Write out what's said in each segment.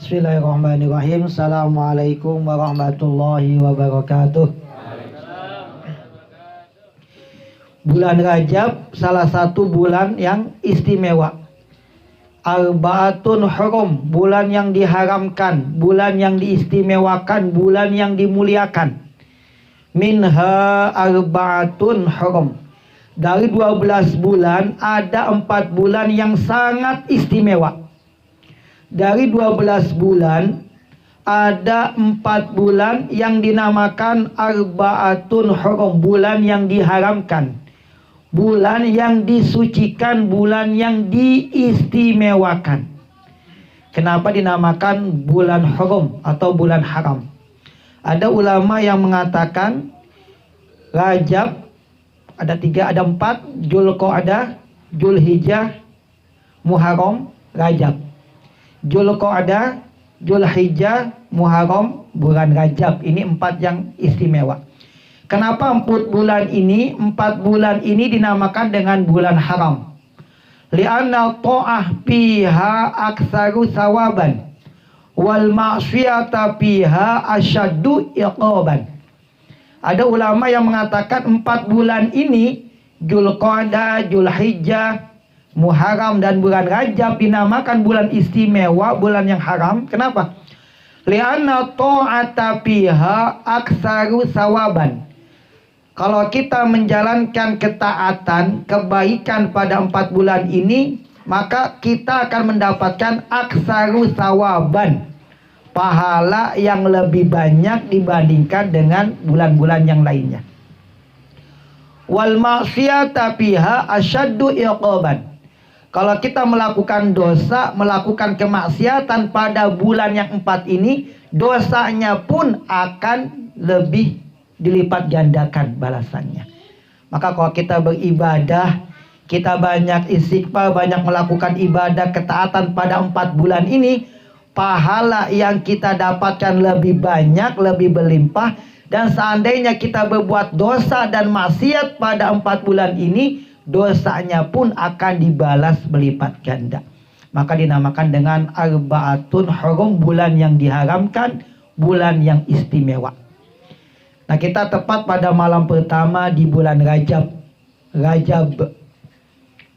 Bismillahirrahmanirrahim. Assalamualaikum warahmatullahi wabarakatuh. Bulan Rajab salah satu bulan yang istimewa. Arbaatun hurum, bulan yang diharamkan, bulan yang diistimewakan, bulan yang dimuliakan. Minha arbaatun hurum. Dari 12 bulan ada 4 bulan yang sangat istimewa. Dari 12 bulan ada 4 bulan yang dinamakan arbaatun hurum, bulan yang diharamkan, bulan yang disucikan, bulan yang diistimewakan. Kenapa dinamakan bulan hurum atau bulan haram? Ada ulama yang mengatakan Rajab ada 3, ada 4, Dzulqa'dah, Dzulhijjah, Muharram, Rajab. Dzulqa'dah, Dzulhijjah, Muharram, bulan Rajab. Ini 4 yang istimewa. Kenapa 4 bulan ini? 4 bulan ini dinamakan dengan bulan haram. Li'anna ta'ah fiha aktsaru sawaban wal ma'siyata fiha asyaddu iqaban. Ada ulama yang mengatakan 4 bulan ini, Dzulqa'dah, Dzulhijjah, Muharram dan bulan Rajab dinamakan bulan istimewa, bulan yang haram. Kenapa? Li'anna ta'ata fiha aktsaru sawaban. Kalau kita menjalankan ketaatan, kebaikan pada 4 bulan ini, maka kita akan mendapatkan aktsaru sawaban, pahala yang lebih banyak dibandingkan dengan bulan-bulan yang lainnya. Wal ma'siyata fiha asyaddu iqaban. Kalau kita melakukan dosa, melakukan kemaksiatan pada bulan yang 4 ini, dosanya pun akan lebih dilipat gandakan balasannya. Maka kalau kita beribadah, kita banyak istighfar, banyak melakukan ibadah ketaatan pada 4 bulan ini, pahala yang kita dapatkan lebih banyak, lebih berlimpah. Dan seandainya kita berbuat dosa dan maksiat pada 4 bulan ini, dosanya pun akan dibalas berlipat ganda. Maka dinamakan dengan arbaatun hurum, bulan yang diharamkan, bulan yang istimewa. Nah, kita tepat pada malam pertama di bulan Rajab.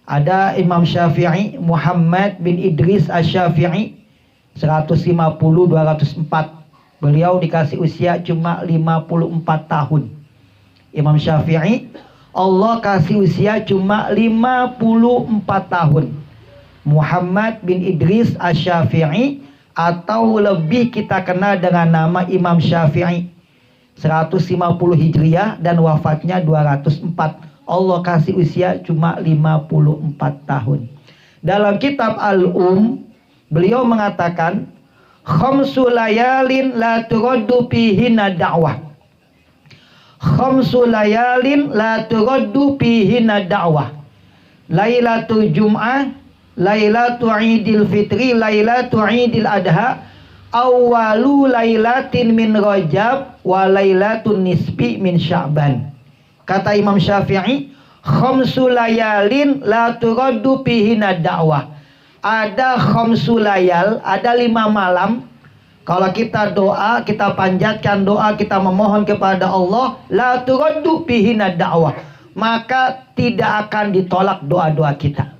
Ada Imam Syafi'i, Muhammad bin Idris Asy-Syafi'i, 150-204. Beliau dikasih usia cuma 54 tahun. Imam Syafi'i, Allah kasih usia cuma 54 tahun. Muhammad bin Idris Asy-Syafi'i, atau lebih kita kenal dengan nama Imam Syafi'i, 150 Hijriah dan wafatnya 204. Allah kasih usia cuma 54 tahun. Dalam kitab beliau mengatakan, khamsu layalin la turaddu fihinna da'wah. Khamsu layalin la turaddu fihinna da'wah. Lailatul Jum'ah, Lailatul Idul Fitri, Lailatul Idul Adha, awwalu lailatin min Rajab, wa lailatul nisfi min Sya'ban. Kata Imam Syafi'i, khamsu layalin la turaddu fihinna da'wah. Ada khamsu layal, ada 5 malam. Kalau kita doa, kita panjatkan doa, kita memohon kepada Allah, la turaddu fihinna da'wah, maka tidak akan ditolak doa-doa kita.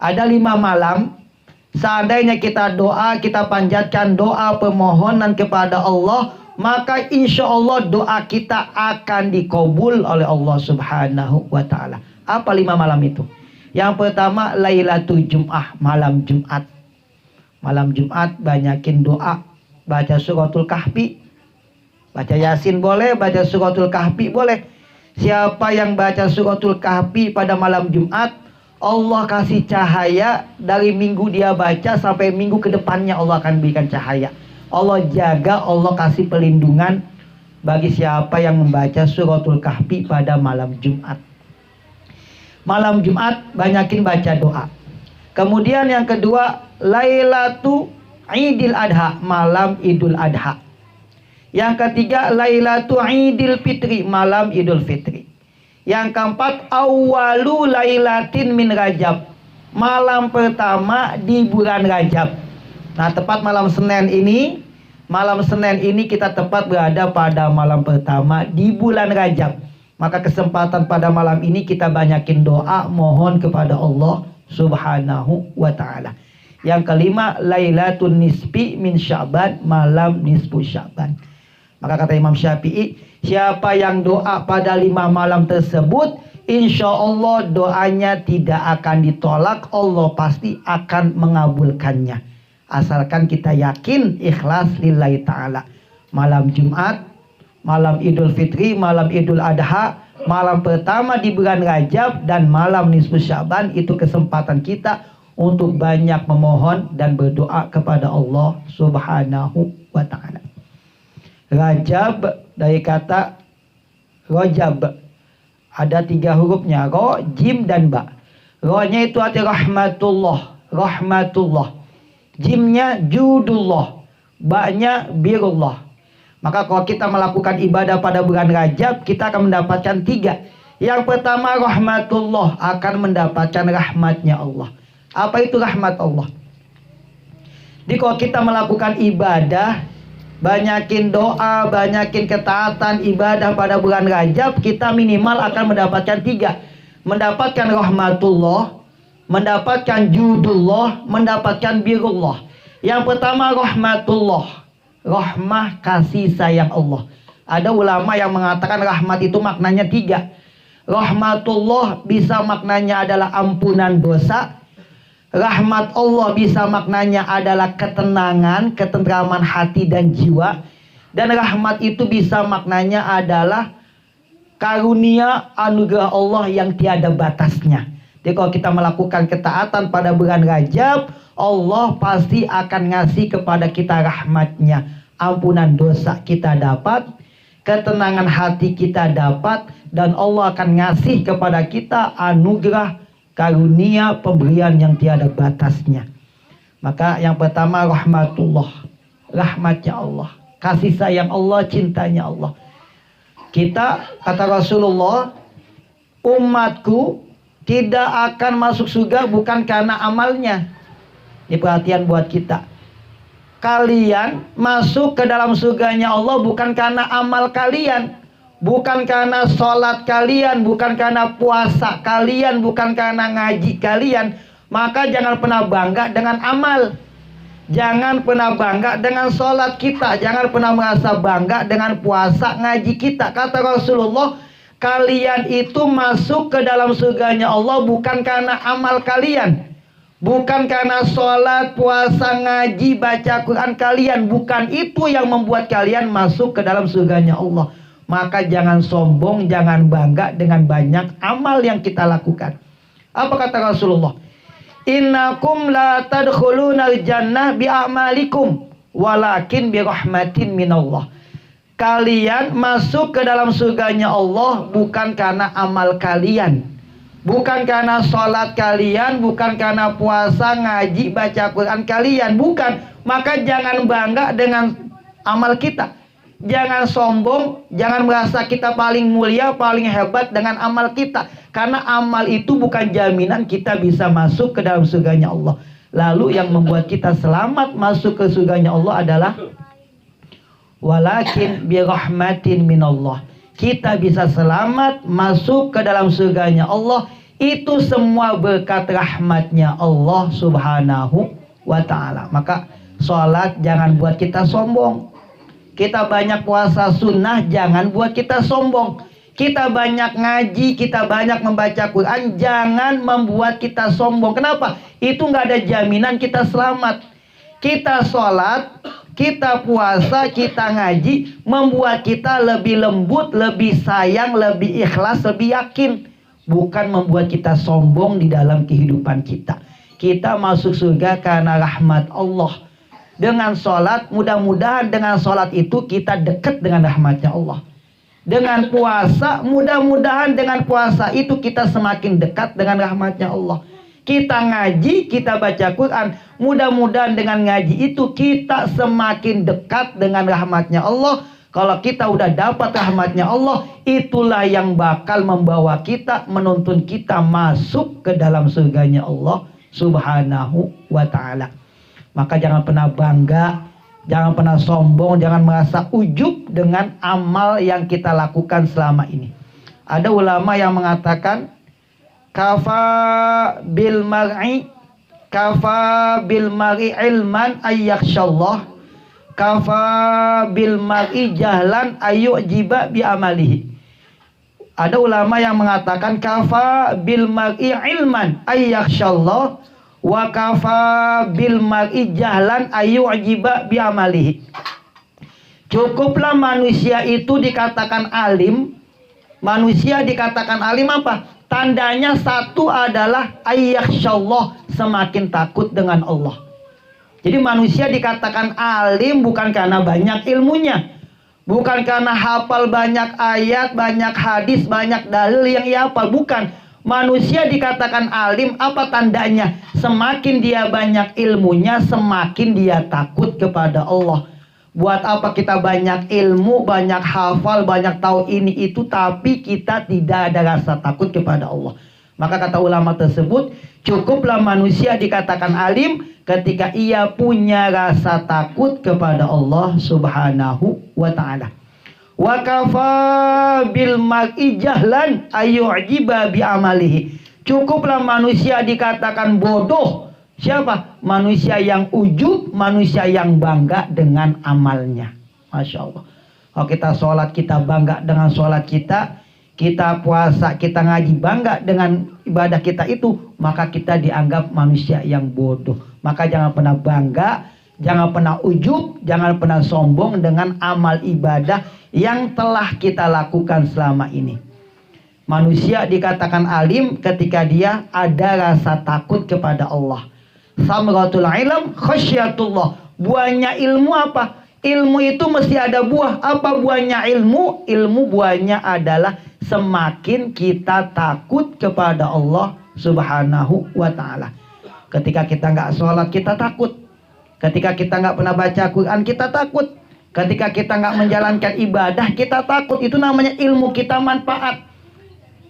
Ada 5 malam, seandainya kita doa, kita panjatkan doa permohonan kepada Allah, maka insya Allah doa kita akan dikabul oleh Allah Subhanahu wa ta'ala. Apa 5 malam itu? Yang pertama, Lailatul Jum'ah, malam Jumat. Malam Jumat banyakin doa. Baca suratul Kahfi, baca Yasin boleh, baca suratul Kahfi boleh. Siapa yang baca suratul Kahfi pada malam Jumat, Allah kasih cahaya dari minggu dia baca sampai minggu ke depannya, Allah akan berikan cahaya. Allah jaga, Allah kasih pelindungan bagi siapa yang membaca suratul Kahfi pada malam Jumat. Malam Jumat banyakin baca doa. Kemudian yang kedua, Lailatul Idul Adha, malam Idul Adha. Yang ketiga, Lailatul Idul Fitri, malam Idul Fitri. Yang keempat, awwalu lailatin min Rajab, malam pertama di bulan Rajab. Nah, tepat malam Senin ini kita tepat berada pada malam pertama di bulan Rajab. Maka kesempatan pada malam ini kita banyakin doa, mohon kepada Allah Subhanahu wa ta'ala. Yang kelima, Lailatul Nisfi min Sya'ban, malam nisfu Sya'ban. Maka kata Imam Syafi'i, siapa yang doa pada 5 malam tersebut, insya Allah doanya tidak akan ditolak, Allah pasti akan mengabulkannya. Asalkan kita yakin, ikhlas lillahi ta'ala. Malam Jumat, malam Idul Fitri, malam Idul Adha, malam pertama di bulan Rajab, dan malam nisfu Sya'ban, itu kesempatan kita untuk banyak memohon dan berdoa kepada Allah Subhanahu wa ta'ala. Rajab dari kata Rajab, ada 3 hurufnya, Ro, Jim, dan Ba. Ro-nya itu arti rahmatullah, rahmatullah. Jimnya judullah, Ba-nya birullah. Maka kalau kita melakukan ibadah pada bulan Rajab, kita akan mendapatkan 3. Yang pertama, rahmatullah, akan mendapatkan rahmatnya Allah. Apa itu rahmat Allah? Jadi kalau kita melakukan ibadah, banyakin doa, banyakin ketaatan ibadah pada bulan Rajab, kita minimal akan mendapatkan 3. Mendapatkan rahmatullah, mendapatkan judullah, mendapatkan birullah. Yang pertama rahmatullah, rahmah kasih sayang Allah. Ada ulama yang mengatakan rahmat itu maknanya 3. Rahmatullah bisa maknanya adalah ampunan dosa. Rahmat Allah bisa maknanya adalah ketenangan, ketentraman hati dan jiwa. Dan rahmat itu bisa maknanya adalah karunia anugerah Allah yang tiada batasnya. Jadi kalau kita melakukan ketaatan pada bulan Rajab, Allah pasti akan ngasih kepada kita rahmatnya. Ampunan dosa kita dapat, ketenangan hati kita dapat, dan Allah akan ngasih kepada kita anugerah karunia pemberian yang tiada batasnya. Maka yang pertama rahmatullah, rahmatnya Allah, kasih sayang Allah, cintanya Allah. Kita, kata Rasulullah, umatku tidak akan masuk surga bukan karena amalnya. Ini perhatian buat kita. Kalian masuk ke dalam surganya Allah bukan karena amal kalian, bukan karena sholat kalian, bukan karena puasa kalian, bukan karena ngaji kalian. Maka jangan pernah bangga dengan amal. Jangan pernah bangga dengan sholat kita. Jangan pernah merasa bangga dengan puasa ngaji kita. Kata Rasulullah, kalian itu masuk ke dalam surganya Allah bukan karena amal kalian, bukan karena sholat, puasa, ngaji, baca Quran kalian. Bukan itu yang membuat kalian masuk ke dalam surganya Allah. Maka jangan sombong, jangan bangga dengan banyak amal yang kita lakukan. Apa kata Rasulullah? Innakum la tadkhulunal jannah bi'amalikum walakin birahmatin minallah. Kalian masuk ke dalam surganya Allah bukan karena amal kalian, bukan karena sholat kalian, bukan karena puasa, ngaji, baca Quran kalian, bukan. Maka jangan bangga dengan amal kita. Jangan sombong, jangan merasa kita paling mulia, paling hebat dengan amal kita. Karena amal itu bukan jaminan kita bisa masuk ke dalam surganya Allah. Lalu yang membuat kita selamat masuk ke surganya Allah adalah walakin birahmatin minallah. Kita bisa selamat masuk ke dalam surganya Allah, itu semua berkat rahmatnya Allah Subhanahu wa ta'ala. Maka sholat jangan buat kita sombong. Kita banyak puasa sunnah jangan buat kita sombong. Kita banyak ngaji, kita banyak membaca Quran, jangan membuat kita sombong. Kenapa? Itu nggak ada jaminan kita selamat. Kita sholat, kita puasa, kita ngaji, membuat kita lebih lembut, lebih sayang, lebih ikhlas, lebih yakin. Bukan membuat kita sombong di dalam kehidupan kita. Kita masuk surga karena rahmat Allah. Dengan sholat, mudah-mudahan dengan sholat itu kita dekat dengan rahmatnya Allah. Dengan puasa, mudah-mudahan dengan puasa itu kita semakin dekat dengan rahmatnya Allah. Kita ngaji, kita baca Quran, mudah-mudahan dengan ngaji itu kita semakin dekat dengan rahmatnya Allah. Kalau kita udah dapat rahmatnya Allah, itulah yang bakal membawa kita, menuntun kita masuk ke dalam surganya Allah Subhanahu wa ta'ala. Maka jangan pernah bangga, jangan pernah sombong, jangan merasa ujub dengan amal yang kita lakukan selama ini. Ada ulama yang mengatakan kafa bil mar'i ilman ayyakhshallah, kafa bil mar'i jahlan ayyujiba bi amalihi. Ada ulama yang mengatakan kafa bil mar'i ilman ayyakhshallah wa kafa bil mar'i jahlan ayyujiba bi amalihi. Cukuplah manusia itu dikatakan alim. Manusia dikatakan alim apa? Tandanya satu adalah ayyakhshallah, semakin takut dengan Allah. Jadi manusia dikatakan alim bukan karena banyak ilmunya, bukan karena hafal banyak ayat, banyak hadis, banyak dalil yang ia hafal, bukan. Manusia dikatakan alim apa tandanya? Semakin dia banyak ilmunya, semakin dia takut kepada Allah. Buat apa kita banyak ilmu, banyak hafal, banyak tahu ini itu, tapi kita tidak ada rasa takut kepada Allah. Maka kata ulama tersebut, cukuplah manusia dikatakan alim ketika ia punya rasa takut kepada Allah Subhanahu wa ta'ala. Wa kafa bil mar'i jahlan ayyujiba bi amalihi. Cukuplah manusia dikatakan bodoh. Siapa? Manusia yang ujub, manusia yang bangga dengan amalnya. Masya Allah. Kalau kita sholat, kita bangga dengan sholat kita. Kita puasa, kita ngaji, bangga dengan ibadah kita itu. Maka kita dianggap manusia yang bodoh. Maka jangan pernah bangga, jangan pernah ujub, jangan pernah sombong dengan amal ibadah yang telah kita lakukan selama ini. Manusia dikatakan alim ketika dia ada rasa takut kepada Allah. Samratul ilm khasyatullah. Buahnya ilmu apa? Ilmu itu mesti ada buah. Apa buahnya ilmu? Ilmu buahnya adalah semakin kita takut kepada Allah Subhanahu wa ta'ala. Ketika kita nggak sholat, kita takut. Ketika kita nggak pernah baca Quran, kita takut. Ketika kita nggak menjalankan ibadah, kita takut. Itu namanya ilmu kita manfaat.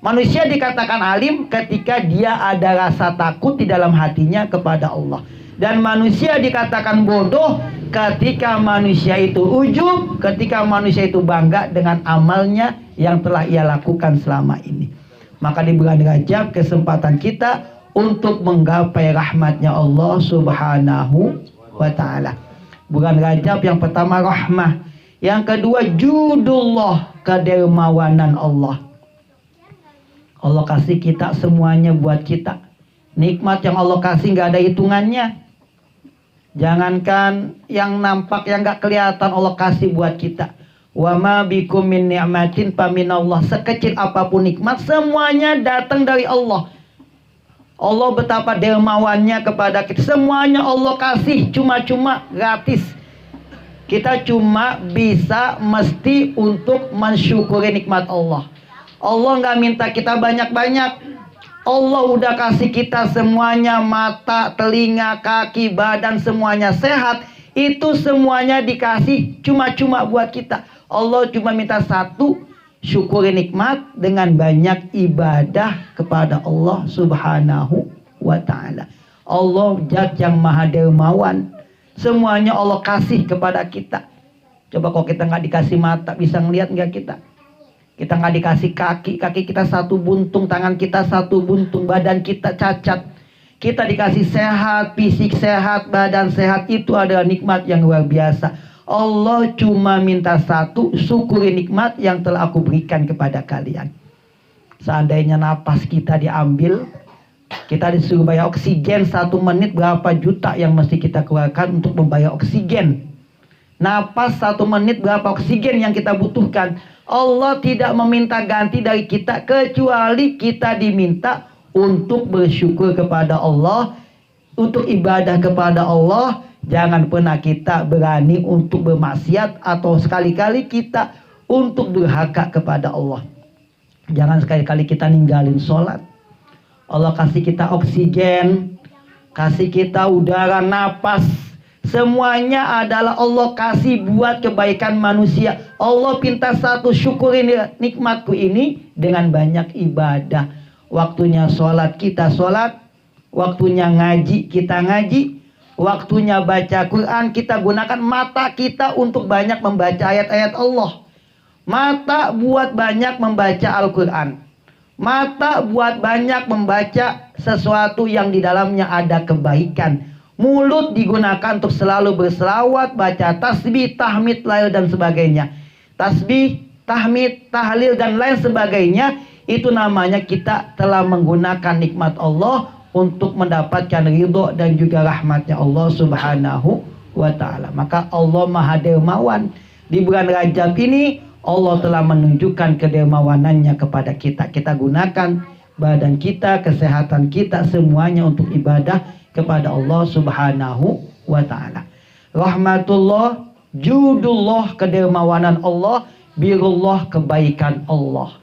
Manusia dikatakan alim ketika dia ada rasa takut di dalam hatinya kepada Allah. Dan manusia dikatakan bodoh ketika manusia itu ujub, ketika manusia itu bangga dengan amalnya yang telah ia lakukan selama ini. Maka di bulan Rajab kesempatan kita untuk menggapai rahmatnya Allah Subhanahu wa ta'ala. Bulan Rajab yang pertama rahmah, yang kedua judullah, kedermawanan Allah. Allah kasih kita semuanya buat kita. Nikmat yang Allah kasih gak ada hitungannya. Jangankan yang nampak, yang gak kelihatan, Allah kasih buat kita. Wa ma bikum min ni'matin fa minallah. Sekecil apapun nikmat, semuanya datang dari Allah. Allah betapa dermawannya kepada kita. Semuanya Allah kasih cuma-cuma, gratis. Kita cuma bisa mesti untuk mensyukuri nikmat Allah. Allah nggak minta kita banyak-banyak. Allah udah kasih kita semuanya, mata, telinga, kaki, badan, semuanya sehat. Itu semuanya dikasih cuma-cuma buat kita. Allah cuma minta satu, syukuri nikmat dengan banyak ibadah kepada Allah Subhanahu wa ta'ala. Allah Zat yang maha dermawan. Semuanya Allah kasih kepada kita. Coba kalau kita nggak dikasih mata, bisa ngelihat nggak kita? Kita nggak dikasih kaki, kaki kita satu buntung, tangan kita satu buntung, badan kita cacat. Kita dikasih sehat, fisik sehat, badan sehat, itu adalah nikmat yang luar biasa. Allah cuma minta satu, syukuri nikmat yang telah aku berikan kepada kalian. Seandainya napas kita diambil, kita disuruh bayar oksigen 1 menit berapa juta yang mesti kita keluarkan untuk membayar oksigen. Napas 1 menit berapa oksigen yang kita butuhkan. Allah tidak meminta ganti dari kita, kecuali kita diminta untuk bersyukur kepada Allah, untuk ibadah kepada Allah. Jangan pernah kita berani untuk bermaksiat atau sekali-kali kita untuk durhaka kepada Allah. Jangan sekali-kali kita ninggalin sholat. Allah kasih kita oksigen, kasih kita udara, napas. Semuanya adalah Allah kasih buat kebaikan manusia. Allah pinta satu, syukuri nikmatku ini dengan banyak ibadah. Waktunya sholat kita sholat, waktunya ngaji kita ngaji, waktunya baca Quran, kita gunakan mata kita untuk banyak membaca ayat-ayat Allah. Mata buat banyak membaca Al-Quran. Mata buat banyak membaca sesuatu yang di dalamnya ada kebaikan. Mulut digunakan untuk selalu berselawat, baca tasbih, tahmid, tahlil dan sebagainya. Tasbih, tahmid, tahlil dan lain sebagainya, itu namanya kita telah menggunakan nikmat Allah untuk mendapatkan ridho dan juga rahmatnya Allah subhanahu wa ta'ala. Maka Allah maha dermawan. Di bulan Rajab ini Allah telah menunjukkan kedermawanannya kepada kita. Kita gunakan badan kita, kesehatan kita, semuanya untuk ibadah kepada Allah subhanahu wa ta'ala. Rahmatullah, judullah, kedermawanan Allah, birullah, kebaikan Allah.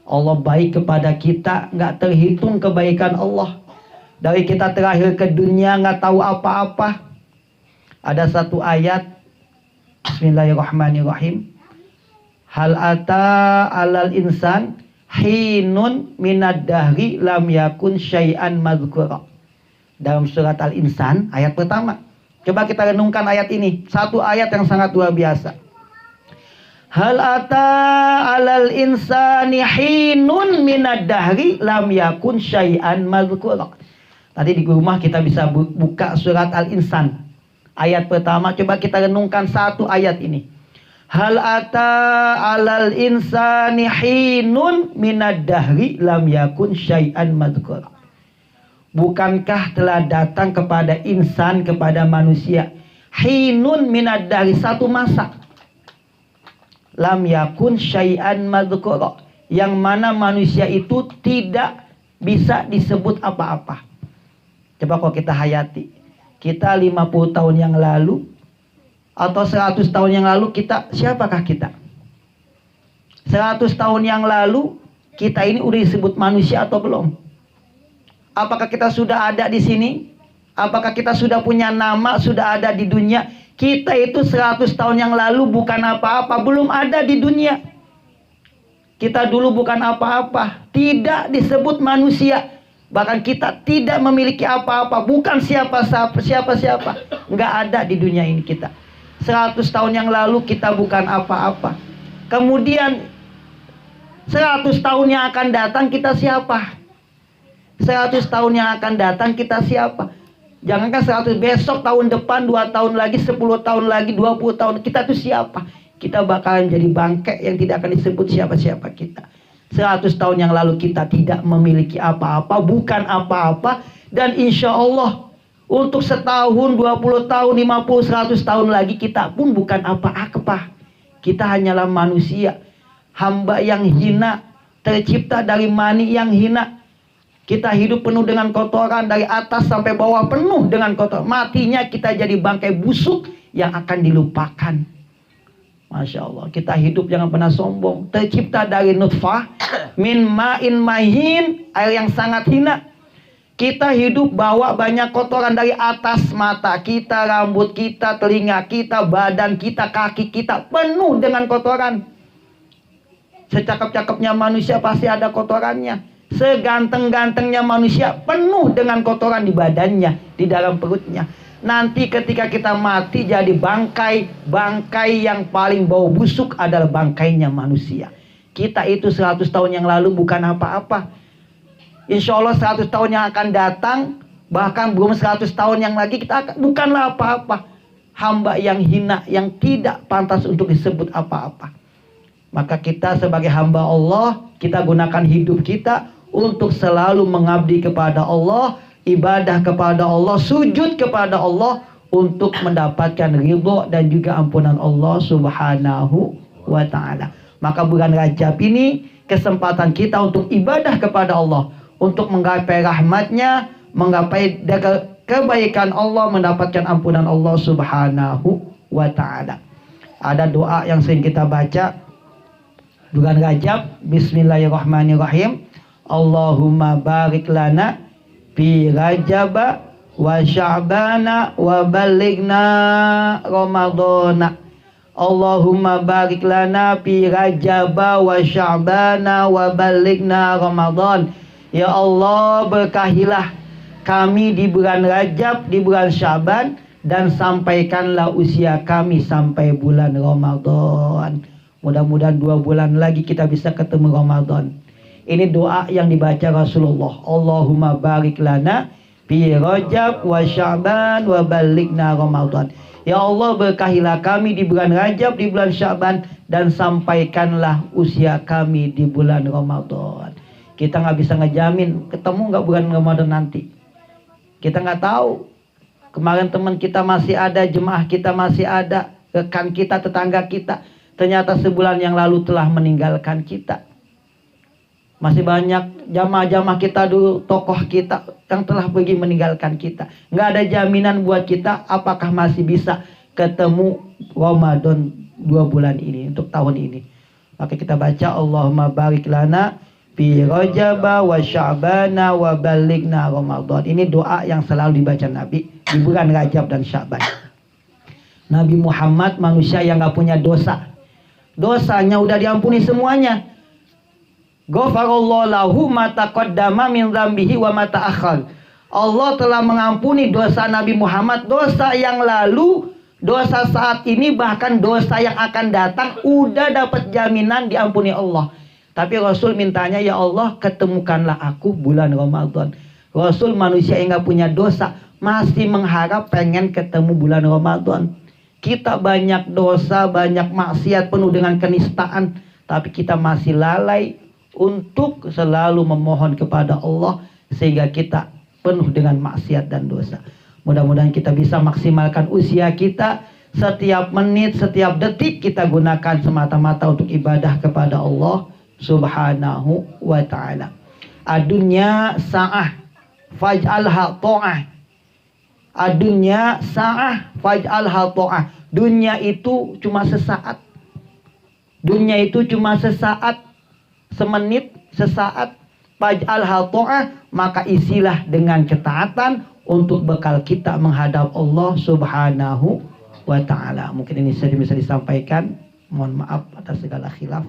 Allah baik kepada kita, nggak terhitung kebaikan Allah. Dari kita terakhir ke dunia nggak tahu apa-apa. Ada satu ayat, Bismillahirrahmanirrahim. Hal ata alal insan hinun minad dahri lam yakun syai'an madhkura. Dalam surat Al-Insan ayat pertama. Coba kita renungkan ayat ini. Satu ayat yang sangat luar biasa. Hal ata alal insani hinun minad dahri lam yakun syai'an madhkura. Tadi di rumah kita bisa buka surat Al-Insan ayat pertama. Coba kita renungkan satu ayat ini. Hal ata alal insani hinun minad dahri lam yakun syai'an madhkura. Bukankah telah datang kepada insan, kepada manusia, hinun minad dahri, satu masa, lam yakun syai'an madhkura, yang mana manusia itu tidak bisa disebut apa-apa. Coba kalau kita hayati, kita 50 tahun yang lalu atau 100 tahun yang lalu, kita, siapakah kita? 100 tahun yang lalu kita ini udah disebut manusia atau belum? Apakah kita sudah ada di sini? Apakah kita sudah punya nama, sudah ada di dunia? Kita itu 100 tahun yang lalu bukan apa-apa, belum ada di dunia. Kita dulu bukan apa-apa, tidak disebut manusia. Bahkan kita tidak memiliki apa-apa, bukan siapa-siapa, nggak ada di dunia ini kita. 100 tahun yang lalu kita bukan apa-apa. Kemudian 100 tahun yang akan datang kita siapa? 100 tahun yang akan datang kita siapa? Jangankan 100, besok, tahun depan, 2 tahun lagi, 10 tahun lagi, 20 tahun, kita itu siapa? Kita bakalan jadi bangkai yang tidak akan disebut siapa-siapa kita. 100 tahun yang lalu kita tidak memiliki apa-apa, bukan apa-apa. Dan insya Allah untuk setahun, 20 tahun, 50, 100 tahun lagi kita pun bukan apa-apa. Kita hanyalah manusia, hamba yang hina, tercipta dari mani yang hina. Kita hidup penuh dengan kotoran, dari atas sampai bawah penuh dengan kotoran. Matinya kita jadi bangkai busuk yang akan dilupakan. Masya Allah, kita hidup jangan pernah sombong. Tercipta dari nutfah, min ma'in mahin, air yang sangat hina. Kita hidup bawa banyak kotoran dari atas mata kita, rambut kita, telinga kita, badan kita, kaki kita, penuh dengan kotoran. Secakap-cakapnya manusia pasti ada kotorannya. Seganteng-gantengnya manusia penuh dengan kotoran di badannya, di dalam perutnya. Nanti ketika kita mati jadi bangkai, bangkai yang paling bau busuk adalah bangkainya manusia. Kita itu 100 tahun yang lalu bukan apa-apa. Insya Allah 100 tahun yang akan datang, bahkan belum 100 tahun yang lagi, kita bukanlah apa-apa. Hamba yang hina, yang tidak pantas untuk disebut apa-apa. Maka kita sebagai hamba Allah, kita gunakan hidup kita untuk selalu mengabdi kepada Allah, ibadah kepada Allah, sujud kepada Allah, untuk mendapatkan ridho dan juga ampunan Allah subhanahu wa ta'ala. Maka bulan Rajab ini kesempatan kita untuk ibadah kepada Allah, untuk menggapai rahmatnya, menggapai kebaikan Allah, mendapatkan ampunan Allah subhanahu wa ta'ala. Ada doa yang sering kita baca bulan Rajab. Bismillahirrahmanirrahim. Allahumma barik lana fi Rajaba wa Sya'bana wa balighna Ramadana. Allahumma barik lana fi Rajaba wa Sya'bana wa balighna Ramadan. Ya Allah, berkahilah kami di bulan Rajab, di bulan Sya'ban, dan sampaikanlah usia kami sampai bulan Ramadan. Mudah-mudahan 2 bulan lagi kita bisa ketemu Ramadan. Ini doa yang dibaca Rasulullah. Allahumma barik lana fi Rajab wa Sya'ban wa balighna Ramadan. Ya Allah, berkahilah kami di bulan Rajab, di bulan Sya'ban, dan sampaikanlah usia kami di bulan Ramadan. Kita nggak bisa ngejamin ketemu nggak bulan Ramadan nanti. Kita nggak tahu. Kemarin teman kita masih ada, jemaah kita masih ada, rekan kita, tetangga kita, ternyata sebulan yang lalu telah meninggalkan kita. Masih banyak jamaah-jamaah kita dulu, tokoh kita yang telah pergi meninggalkan kita. Nggak ada jaminan buat kita apakah masih bisa ketemu Ramadan 2 bulan ini, untuk tahun ini. Maka kita baca Allahumma barik lana fi Rajab wa Sya'bana wa balighna Ramadan. Ini doa yang selalu dibaca Nabi di bulan Rajab dan Sya'ban. Nabi Muhammad manusia yang gak punya dosa. Dosanya udah diampuni semuanya. Ghafarallahu lahu ma taqaddama min dzambihi wa ma ta'akhkhar. Allah telah mengampuni dosa Nabi Muhammad, dosa yang lalu, dosa saat ini, bahkan dosa yang akan datang udah dapat jaminan diampuni Allah. Tapi Rasul mintanya, ya Allah, ketemukanlah aku bulan Ramadan. Rasul manusia yang gak punya dosa masih mengharap pengen ketemu bulan Ramadan. Kita banyak dosa, banyak maksiat, penuh dengan kenistaan, tapi kita masih lalai untuk selalu memohon kepada Allah, sehingga kita penuh dengan maksiat dan dosa. Mudah-mudahan kita bisa maksimalkan usia kita. Setiap menit, setiap detik kita gunakan semata-mata untuk ibadah kepada Allah Subhanahu wa ta'ala. Adunya sa'ah faj'alha ta'ah. Adunya sa'ah faj'alha ta'ah. Dunia itu cuma sesaat. Dunia itu cuma sesaat, semenit, sesaat. Faj'alha ta'ah, maka isilah dengan ketaatan untuk bekal kita menghadap Allah Subhanahu wa ta'ala. Mungkin ini bisa disampaikan. Mohon maaf atas segala khilaf.